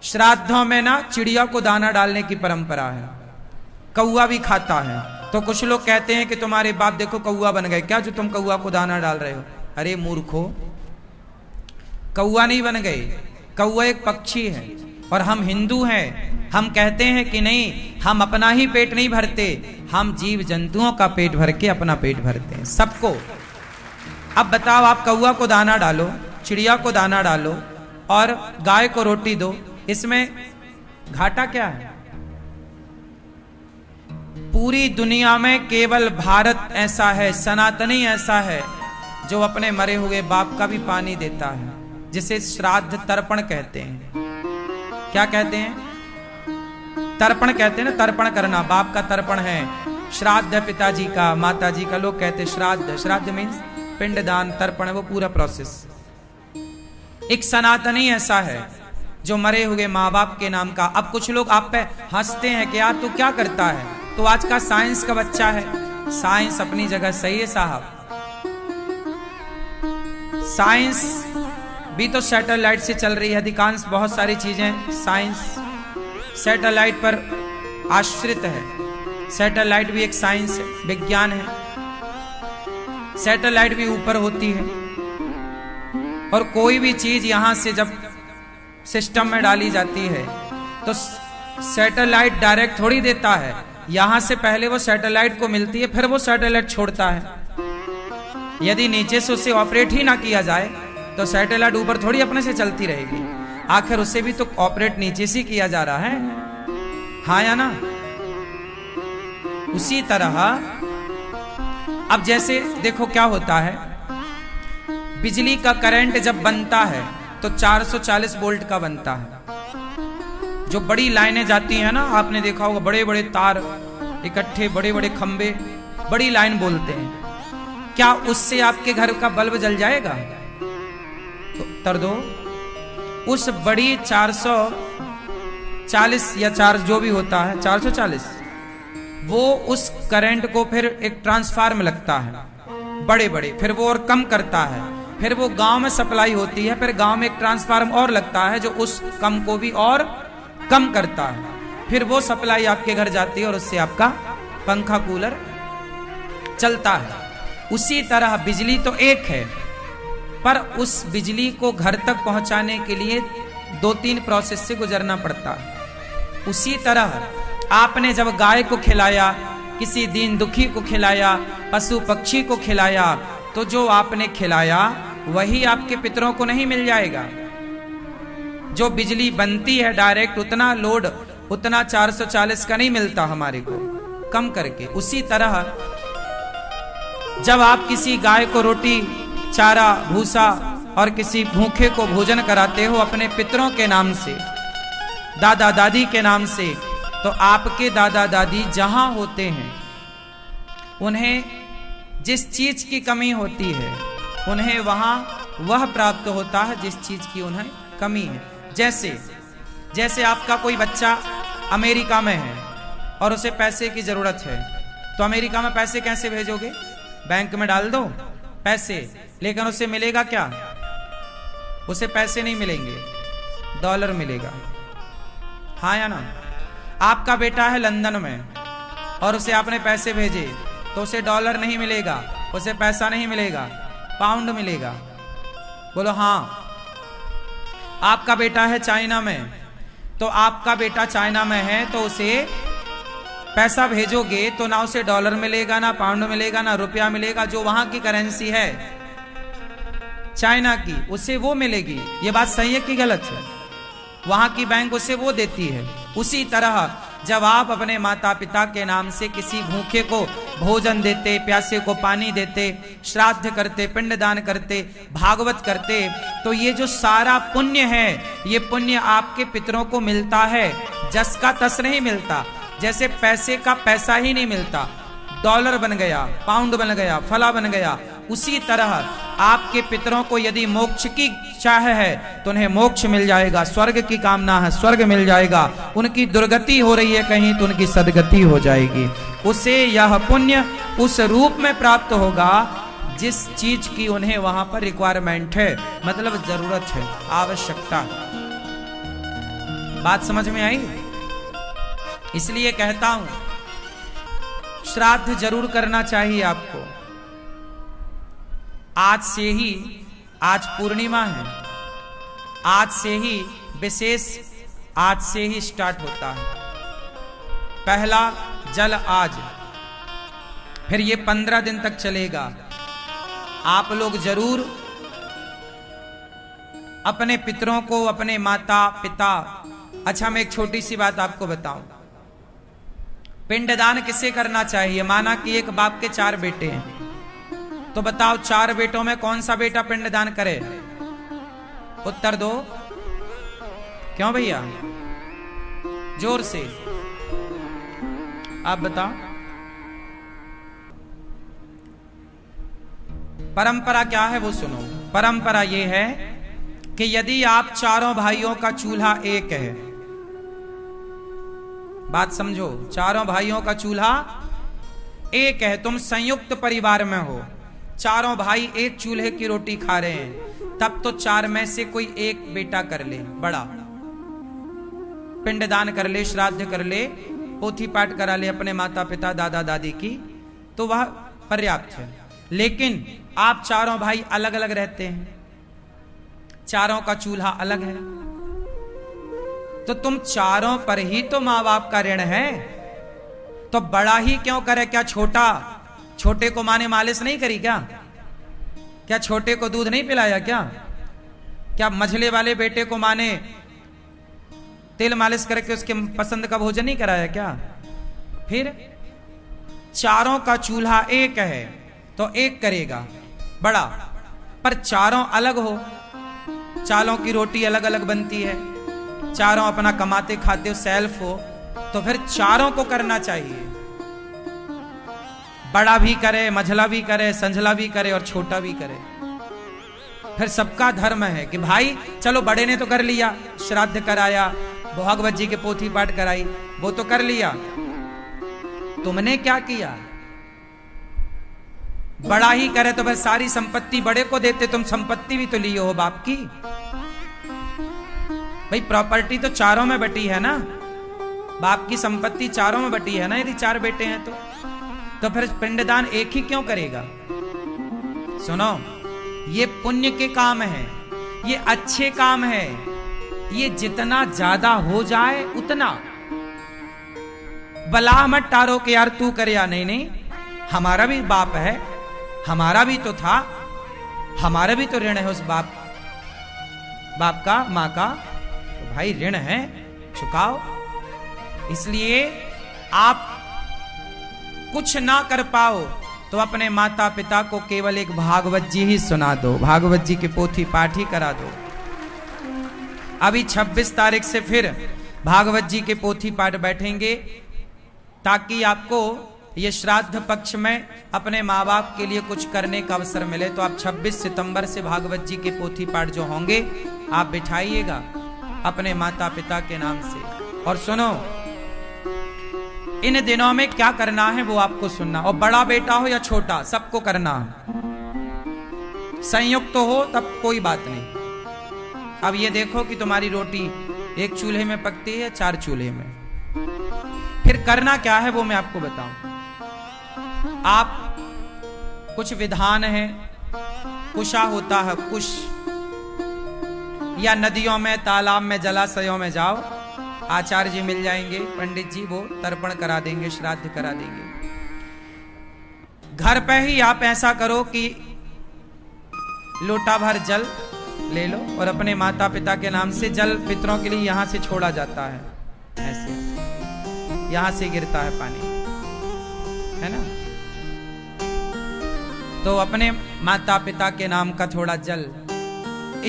श्राद्धों में ना चिड़िया को दाना डालने की परंपरा है, कौआ भी खाता है। तो कुछ लोग कहते हैं कि तुम्हारे बाप देखो कौआ बन गए क्या, जो तुम कौआ को दाना डाल रहे हो। अरे मूर्खो, कौआ नहीं बन गए, कौआ एक पक्षी है। और हम हिंदू हैं, हम कहते हैं कि नहीं, हम अपना ही पेट नहीं भरते, हम जीव जंतुओं का पेट भर के अपना पेट भरते हैं, सबको। अब बताओ, आप कौआ को दाना डालो, चिड़िया को दाना डालो और गाय को रोटी दो, इसमें घाटा क्या है? पूरी दुनिया में केवल भारत ऐसा है, सनातनी ऐसा है, जो अपने मरे हुए बाप का भी पानी देता है, जिसे श्राद्ध तर्पण कहते हैं। क्या कहते हैं? तर्पण कहते हैं ना, तर्पण करना, बाप का तर्पण है। श्राद्ध है पिताजी का, माताजी का, लोग कहते हैं श्राद्ध। श्राद्ध मीन्स पिंडदान, तर्पण है वो पूरा प्रोसेस। एक सनातनी ऐसा है जो मरे हुए माँ बाप के नाम का। अब कुछ लोग आप पे हंसते हैं कि यार तू क्या करता है, तो आज का साइंस का बच्चा है। साइंस अपनी जगह सही है साहब, साइंस भी तो सैटेलाइट से चल रही है, अधिकांश बहुत सारी चीजें साइंस सैटेलाइट पर आश्रित है। सैटेलाइट भी एक साइंस है, विज्ञान है। सैटेलाइट भी ऊपर होती है और कोई भी चीज यहां से जब सिस्टम में डाली जाती है तो सैटेलाइट डायरेक्ट थोड़ी देता है, यहां से पहले वो सैटेलाइट को मिलती है, फिर वो सैटेलाइट छोड़ता है। यदि नीचे से उसे ऑपरेट ही ना किया जाए तो सैटेलाइट ऊपर थोड़ी अपने से चलती रहेगी, आखिर उसे भी तो ऑपरेट नीचे से किया जा रहा है, हाँ या ना? उसी तरह अब जैसे देखो क्या होता है, बिजली का करंट जब बनता है तो 440 वोल्ट का बनता है। जो बड़ी लाइनें जाती हैं ना, आपने देखा होगा, बड़े बड़े तार इकट्ठे, बड़े बड़े खंबे, बड़ी लाइन बोलते हैं। क्या उससे आपके घर का बल्ब जल जाएगा? तो उत्तर दो। उस बड़ी 440 या 4 जो भी होता है 440, वो उस करंट को फिर एक ट्रांसफार्मर लगता है, बड़े बड़े, फिर वो और कम करता है, फिर वो गांव में सप्लाई होती है, फिर गांव में एक ट्रांसफार्मर और लगता है जो उस कम को भी और कम करता है, फिर वो सप्लाई आपके घर जाती है और उससे आपका पंखा कूलर चलता है। उसी तरह बिजली तो एक है, पर उस बिजली को घर तक पहुंचाने के लिए 2-3 प्रोसेस से गुजरना पड़ता है। उसी तरह आपने जब गाय को खिलाया, किसी दीन दुखी को खिलाया, पशु पक्षी को खिलाया, तो जो आपने खिलाया वही आपके पितरों को नहीं मिल जाएगा। जो बिजली बनती है डायरेक्ट, उतना लोड, उतना 440 का नहीं मिलता हमारे को, कम करके। उसी तरह जब आप किसी गाय को रोटी, चारा, भूसा और किसी भूखे को भोजन कराते हो अपने पितरों के नाम से, दादा दादी के नाम से, तो आपके दादा दादी जहां होते हैं उन्हें जिस चीज की कमी होती है, उन्हें वहां वह प्राप्त होता है जिस चीज की उन्हें कमी है। जैसे आपका कोई बच्चा अमेरिका में है और उसे पैसे की जरूरत है, तो अमेरिका में पैसे कैसे भेजोगे? बैंक में डाल दो पैसे, लेकिन उसे मिलेगा क्या? उसे पैसे नहीं मिलेंगे, डॉलर मिलेगा, हाँ या ना? आपका बेटा है लंदन में और उसे आपने पैसे भेजे, तो उसे डॉलर नहीं मिलेगा, उसे पैसा नहीं मिलेगा, पाउंड मिलेगा। बोलो हाँ। आपका बेटा है चाइना में, तो आपका बेटा चाइना में है तो उसे पैसा भेजोगे तो ना उसे डॉलर मिलेगा, ना पाउंड मिलेगा, ना रुपया मिलेगा, जो वहां की करेंसी है चाइना की, उसे वो मिलेगी। ये बात सही है कि गलत है? वहां की बैंक उसे वो देती है। उसी तरह जब आप अपने माता पिता के नाम से किसी भूखे को भोजन देते, प्यासे को पानी देते, श्राद्ध करते, पिंडदान करते, भागवत करते, तो ये जो सारा पुण्य है, ये पुण्य आपके पितरों को मिलता है, जस का तस नहीं मिलता। जैसे पैसे का पैसा ही नहीं मिलता, डॉलर बन गया, पाउंड बन गया, फला बन गया, उसी तरह आपके पितरों को यदि मोक्ष की चाह है तो उन्हें मोक्ष मिल जाएगा, स्वर्ग की कामना है स्वर्ग मिल जाएगा, उनकी दुर्गति हो रही है कहीं तो उनकी सदगति हो जाएगी। उसे यह पुण्य उस रूप में प्राप्त होगा जिस चीज की उन्हें वहां पर रिक्वायरमेंट है, मतलब जरूरत है, आवश्यकता। बात समझ में आई? इसलिए कहता हूं श्राद्ध जरूर करना चाहिए आपको। आज से ही, आज पूर्णिमा है, आज से ही विशेष, आज से ही स्टार्ट होता है। पहला जल आज, फिर ये 15 दिन तक चलेगा। आप लोग जरूर अपने पितरों को, अपने माता पिता, अच्छा मैं एक छोटी सी बात आपको बताऊं, पिंडदान किसे करना चाहिए? माना कि एक बाप के 4 बेटे हैं, तो बताओ 4 बेटों में कौन सा बेटा पिंडदान करे? उत्तर दो। क्यों भैया? जोर से आप बताओ। परंपरा क्या है वो सुनो। परंपरा ये है कि यदि आप चारों भाइयों का चूल्हा एक है, बात समझो, चारों भाइयों का चूल्हा एक है, तुम संयुक्त परिवार में हो, चारों भाई एक चूल्हे की रोटी खा रहे हैं, तब तो 4 में से कोई एक बेटा कर ले, बड़ा पिंडदान कर ले, श्राद्ध कर ले, पोथी पाठ करा ले अपने माता पिता दादा दादी की, तो वह पर्याप्त है। लेकिन आप चारों भाई अलग अलग रहते हैं, चारों का चूल्हा अलग है, तो तुम चारों पर ही तो मां बाप का ऋण है, तो बड़ा ही क्यों करे? क्या छोटा, छोटे को मां ने मालिश नहीं करी क्या? क्या छोटे को दूध नहीं पिलाया क्या? क्या मझले वाले बेटे को मां ने तेल मालिश करके उसके पसंद का भोजन नहीं कराया क्या? फिर चारों का चूल्हा एक है तो एक करेगा बड़ा, पर चारों अलग हो, चारों की रोटी अलग अलग बनती है, चारों अपना कमाते खाते हो, सेल्फ हो, तो फिर चारों को करना चाहिए। बड़ा भी करे, मझला भी करे, संझला भी करे और छोटा भी करे। फिर सबका धर्म है कि भाई चलो बड़े ने तो कर लिया, श्राद्ध कराया, भागवत जी के पोथी पाठ कराई, वो तो कर लिया, तुमने क्या किया? बड़ा ही करे तो फिर सारी संपत्ति बड़े को देते, तुम संपत्ति भी तो लिए हो बाप की। भाई प्रॉपर्टी तो चारों में बटी है ना, बाप की संपत्ति चारों में बटी है ना, यदि 4 बेटे हैं तो फिर पिंडदान एक ही क्यों करेगा? सुनो, ये पुण्य के काम है, ये अच्छे काम है, ये जितना ज्यादा हो जाए उतना। बला मत टारो कि यार तू करे या नहीं, नहीं, हमारा भी बाप है, हमारा भी तो था, हमारा भी तो ऋण है उस बाप का, मां का, तो भाई ऋण है, चुकाओ। इसलिए आप कुछ ना कर पाओ तो अपने माता पिता को केवल एक भागवत जी ही सुना दो, भागवत जी के पोथी पाठ ही करा दो। अभी 26 तारीख से फिर भागवत जी के पोथी पाठ बैठेंगे, ताकि आपको ये श्राद्ध पक्ष में अपने माँ बाप के लिए कुछ करने का अवसर मिले। तो आप 26 सितंबर से भागवत जी के पोथी पाठ जो होंगे आप बिठाइएगा अपने माता पिता के नाम से। और सुनो, इन दिनों में क्या करना है वो आपको सुनना, और बड़ा बेटा हो या छोटा सबको करना है। संयुक्त तो हो तब कोई बात नहीं। अब ये देखो कि तुम्हारी रोटी एक चूल्हे में पकती है, 4 चूल्हे में, फिर करना क्या है वो मैं आपको बताऊं। आप कुछ विधान है, कुशा होता है, कुश, या नदियों में, तालाब में, जलाशयों में जाओ, आचार्य जी मिल जाएंगे, पंडित जी, वो तर्पण करा देंगे, श्राद्ध करा देंगे। घर पे ही आप ऐसा करो कि लोटा भर जल ले लो और अपने माता पिता के नाम से जल पितरों के लिए यहां से छोड़ा जाता है, ऐसे यहां से गिरता है पानी, है ना। तो अपने माता पिता के नाम का थोड़ा जल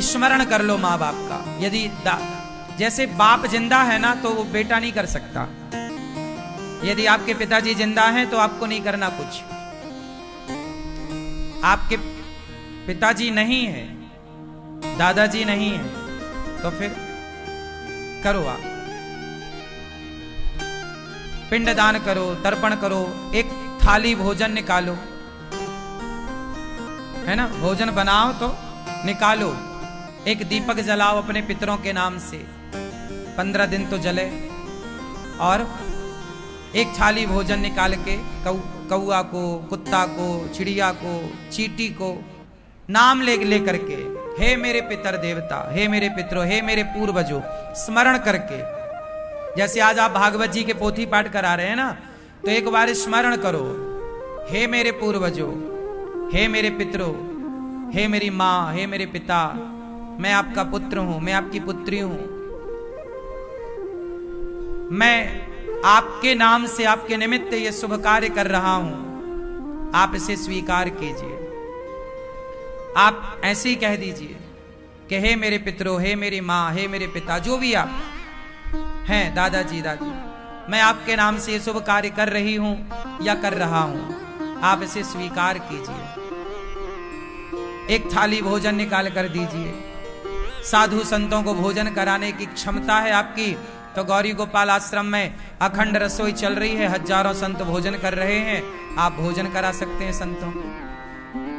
स्मरण कर लो माँ बाप का। यदि जैसे बाप जिंदा है ना तो वो बेटा नहीं कर सकता, यदि आपके पिताजी जिंदा हैं तो आपको नहीं करना कुछ। आपके पिताजी नहीं है, दादाजी नहीं है, तो फिर करो, आप पिंडदान करो, तर्पण करो, एक थाली भोजन निकालो, है ना, भोजन बनाओ तो निकालो, एक दीपक जलाओ अपने पितरों के नाम से, 15 दिन तो जले, और एक थाली भोजन निकाल के कौआ को, कुत्ता को, चिड़िया को, चींटी को नाम ले करके, हे मेरे पितर देवता, हे मेरे पितरों, हे मेरे पूर्वजों, स्मरण करके, जैसे आज आप भागवत जी के पोथी पाठ करा रहे हैं ना, तो एक बार स्मरण करो, हे मेरे पूर्वजों, हे मेरे पितरों, हे मेरी माँ, हे मेरे पिता, मैं आपका पुत्र हूं, मैं आपकी पुत्री हूं, मैं आपके नाम से, आपके निमित्त ये शुभ कार्य कर रहा हूं, आप इसे स्वीकार कीजिए। आप ऐसे ही कह दीजिए कि हे मेरे पितरों, हे मेरी माँ, हे मेरे पिता, जो भी आप हैं, दादाजी दादी, मैं आपके नाम से ये शुभ कार्य कर रही हूं या कर रहा हूं, आप इसे स्वीकार कीजिए। एक थाली भोजन निकाल कर दीजिए। साधु संतों को भोजन कराने की क्षमता है आपकी, तो गौरी गोपाल आश्रम में अखंड रसोई चल रही है, हजारों संत भोजन कर रहे हैं, आप भोजन करा सकते हैं संतों को।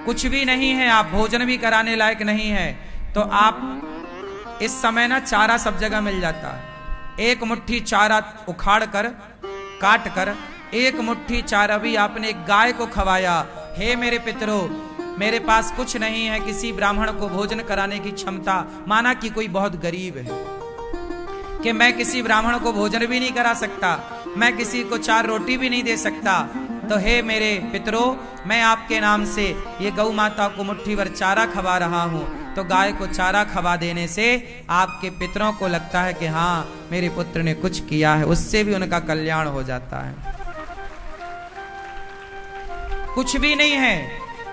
कुछ भी नहीं है, आप भोजन भी कराने लायक नहीं है, तो आप इस समय ना चारा सब जगह मिल जाता है, एक मुट्ठी चारा उखाड़ कर, काट कर, एक मुट्ठी चारा भी आपने एक गाय को खवाया। हे मेरे पितरों, मेरे पास कुछ नहीं है, किसी ब्राह्मण को भोजन कराने की क्षमता, माना कि कोई बहुत गरीब है, कि मैं किसी ब्राह्मण को भोजन भी नहीं करा सकता, मैं किसी को 4 रोटी भी नहीं दे सकता, तो हे मेरे पितरों, मैं आपके नाम से ये गौ माता को मुट्ठी भर चारा खवा रहा हूं। तो गाय को चारा खवा देने से आपके पितरों को लगता है कि हाँ, मेरे पुत्र ने कुछ किया है, उससे भी उनका कल्याण हो जाता है। कुछ भी नहीं है,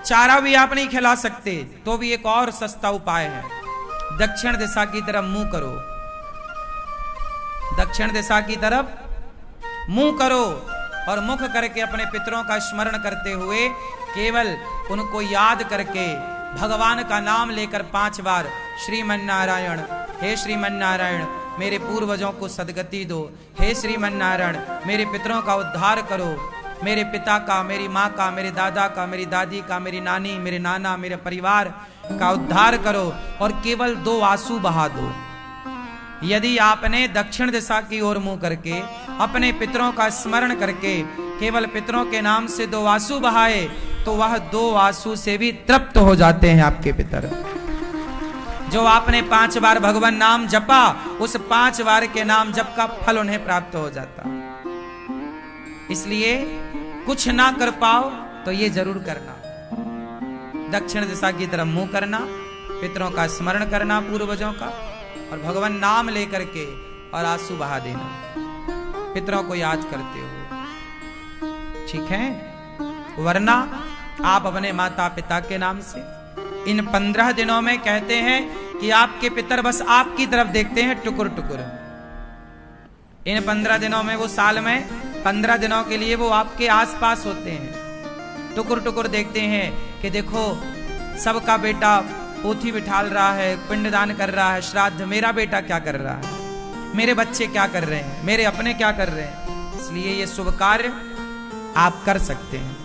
चारा भी आप नहीं खिला सकते, तो भी एक और सस्ता उपाय है, दक्षिण दिशा की तरफ मुंह करो, दक्षिण दिशा की तरफ मुंह करो, और मुख करके अपने पितरों का स्मरण करते हुए केवल उनको याद करके भगवान का नाम लेकर 5 बार श्रीमन नारायण, हे श्रीमन नारायण, मेरे पूर्वजों को सदगति दो, हे श्रीमन नारायण, मेरे पितरों का उद्धार करो, मेरे पिता का, मेरी माँ का, मेरे दादा का, मेरी दादी का, मेरी नानी, मेरे नाना, मेरे परिवार का उद्धार करो, और केवल 2 आंसू बहा दो। यदि आपने दक्षिण दिशा की ओर मुंह करके अपने पितरों का स्मरण करके केवल पितरों के नाम से 2 आंसू बहाए, तो वह 2 आंसू से भी तृप्त हो जाते हैं आपके पितर। जो आपने 5 बार भगवान नाम जपा, उस 5 बार के नाम जप का फल उन्हें प्राप्त हो जाता। इसलिए कुछ ना कर पाओ तो ये जरूर करना, दक्षिण दिशा की तरफ मुंह करना, पितरों का स्मरण करना, पूर्वजों का, और भगवान नाम लेकर के और आंसू बहा देना, पितरों को याद करते हुए, ठीक है। वरना आप अपने माता पिता के नाम से इन 15 दिनों में कहते हैं कि आपके पितर बस आपकी तरफ देखते हैं टुकुर टुकुर। इन 15 दिनों में, वो साल में 15 दिनों के लिए वो आपके आसपास होते हैं, टुकुर टुकुर देखते हैं कि देखो सबका बेटा पोथी बिठाल रहा है, पिंडदान कर रहा है, श्राद्ध, मेरा बेटा क्या कर रहा है, मेरे बच्चे क्या कर रहे हैं, मेरे अपने क्या कर रहे हैं। इसलिए ये शुभ कार्य आप कर सकते हैं।